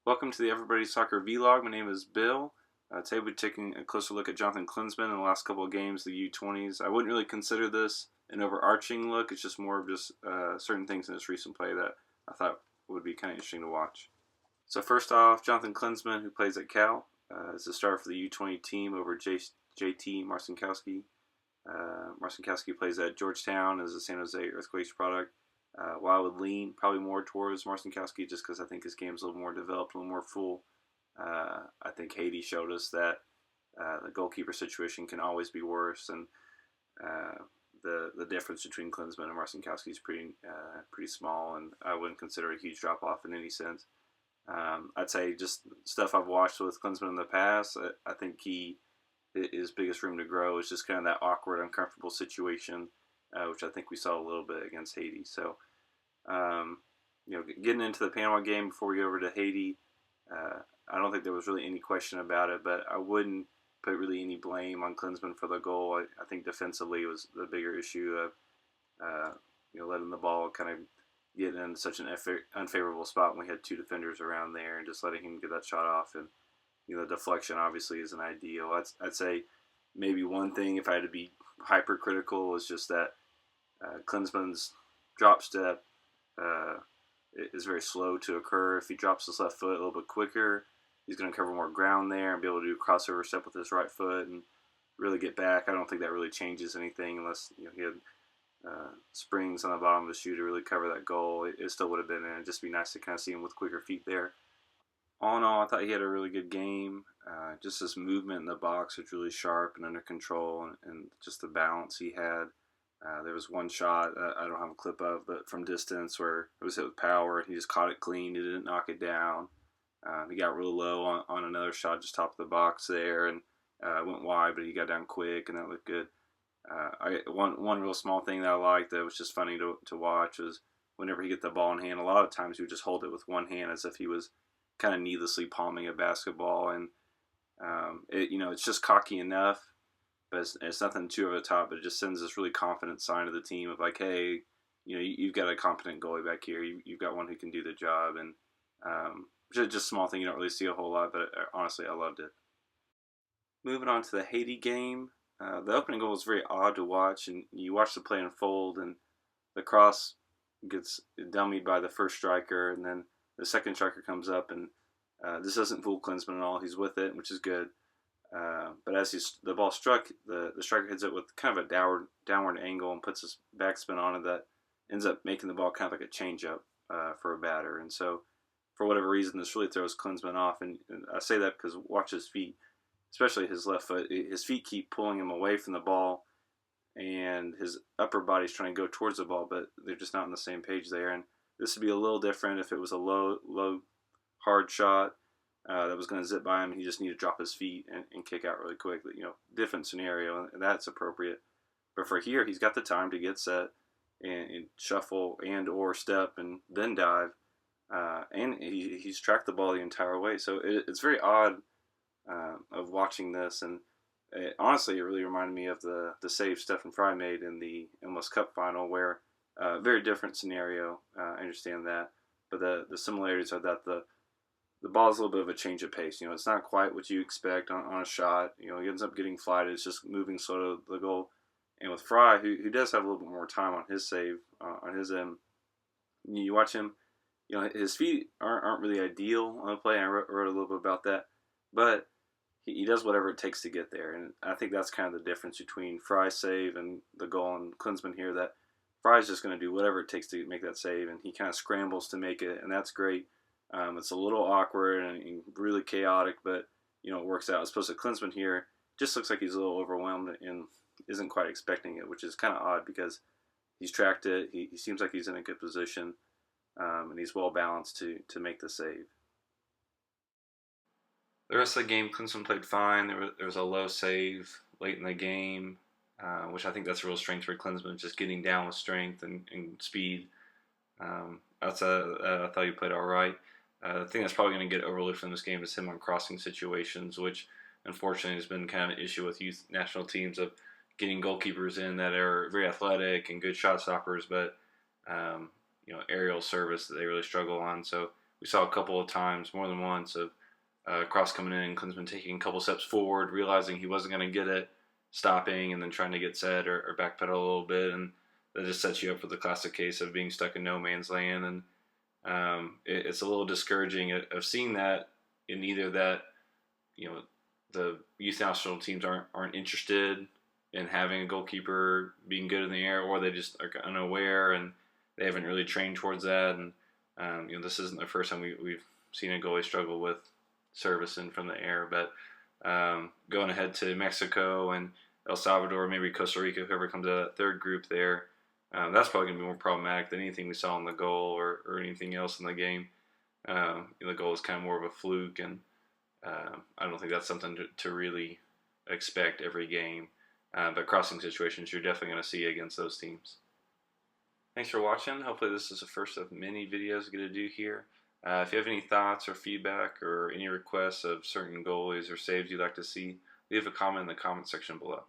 Welcome to the Everybody Soccer Vlog. My name is Bill. Today we'll be taking a closer look at Jonathan Klinsmann in the last couple of games, the U20s. I wouldn't really consider this an overarching look. It's just more of just certain things in his recent play that I thought would be kind of interesting to watch. So first off, Jonathan Klinsmann, who plays at Cal, is the starter for the U20 team over JT Marcinkowski. Marcinkowski plays at Georgetown as a San Jose Earthquakes product. While I would lean probably more towards Marcinkowski just because I think his game's a little more developed, a little more full. I think Haiti showed us that the goalkeeper situation can always be worse, and the difference between Klinsmann and Marcinkowski is pretty small, and I wouldn't consider it a huge drop off in any sense. I'd say just stuff I've watched with Klinsmann in the past. I think his biggest room to grow is just kind of that awkward, uncomfortable situation, which I think we saw a little bit against Haiti. So, getting into the Panama game before we go over to Haiti, I don't think there was really any question about it, but I wouldn't put really any blame on Klinsmann for the goal. I think defensively was the bigger issue of, letting the ball kind of get in such an unfavorable spot when we had two defenders around there and just letting him get that shot off. And, deflection obviously isn't ideal. I'd say maybe one thing, if I had to be hypercritical, is just that Klinsmann's drop step is very slow to occur. If he drops his left foot a little bit quicker, he's going to cover more ground there and be able to do a crossover step with his right foot and really get back. I don't think that really changes anything unless he had springs on the bottom of the shoe to really cover that goal. It still would have been in. It'd just be nice to kind of see him with quicker feet there. All in all, I thought he had a really good game. Just his movement in the box was really sharp and under control, and just the balance he had. There was one shot I don't have a clip of, but from distance where it was hit with power, and he just caught it clean. He didn't knock it down. He got real low on another shot just top of the box there, and went wide, but he got down quick, and that looked good. One real small thing that I liked that was just funny to watch was whenever he get the ball in hand, a lot of times he would just hold it with one hand as if he was kind of needlessly palming a basketball, and it's just cocky enough, but it's nothing too over the top. But it just sends this really confident sign to the team of like, hey, you've got a competent goalie back here. You've got one who can do the job, and just a small thing you don't really see a whole lot, but honestly, I loved it. Moving on to the Haiti game, the opening goal was very odd to watch, and you watch the play unfold, and the cross gets dummied by the first striker, and then the second striker comes up, and this doesn't fool Klinsmann at all. He's with it, which is good. But as the ball struck, the striker hits it with kind of a downward angle and puts his backspin on it that ends up making the ball kind of like a changeup for a batter. And so, for whatever reason, this really throws Klinsmann off. And I say that because watch his feet, especially his left foot. His feet keep pulling him away from the ball, and his upper body's trying to go towards the ball, but they're just not on the same page there. And this would be a little different if it was a low, hard shot that was going to zip by him. He just needed to drop his feet and kick out really quick. Different scenario, and that's appropriate. But for here, he's got the time to get set and shuffle and or step and then dive. And he's tracked the ball the entire way. So it's very odd of watching this. And honestly, it really reminded me of the save Stephen Fry made in the MLS Cup final where very different scenario. I understand that. But the similarities are that the ball is a little bit of a change of pace. It's not quite what you expect on a shot. He ends up getting flighted. It's just moving slow to the goal. And with Fry, who does have a little bit more time on his save, on his end, you watch him, his feet aren't really ideal on the play. I wrote a little bit about that. But he does whatever it takes to get there. And I think that's kind of the difference between Fry's save and the goal and Klinsmann here, that Fry's just going to do whatever it takes to make that save, and he kind of scrambles to make it, and that's great. It's a little awkward and really chaotic, but it works out. As opposed to Klinsmann here, just looks like he's a little overwhelmed and isn't quite expecting it, which is kind of odd because he's tracked it. He seems like he's in a good position, and he's well balanced to make the save. The rest of the game, Klinsmann played fine. There was a low save late in the game, which I think that's a real strength for Klinsmann, just getting down with strength and speed. I thought he played all right. The thing that's probably going to get overlooked from this game is him on crossing situations, which unfortunately has been kind of an issue with youth national teams of getting goalkeepers in that are very athletic and good shot stoppers, but aerial service that they really struggle on. So we saw a couple of times, more than once, of cross coming in, Klinsmann taking a couple steps forward, realizing he wasn't going to get it, stopping, and then trying to get set or backpedal a little bit, and that just sets you up for the classic case of being stuck in no man's land. And it's a little discouraging of seeing that in either that, the youth national teams aren't interested in having a goalkeeper being good in the air, or they just are unaware and they haven't really trained towards that. And this isn't the first time we've seen a goalie struggle with service in from the air. But going ahead to Mexico and El Salvador, maybe Costa Rica, whoever comes out of that third group there, that's probably going to be more problematic than anything we saw in the goal or anything else in the game. The goal is kind of more of a fluke, and I don't think that's something to really expect every game. But crossing situations you're definitely going to see against those teams. Thanks for watching. Hopefully this is the first of many videos I'm going to do here. If you have any thoughts or feedback or any requests of certain goalies or saves you'd like to see, leave a comment in the comment section below.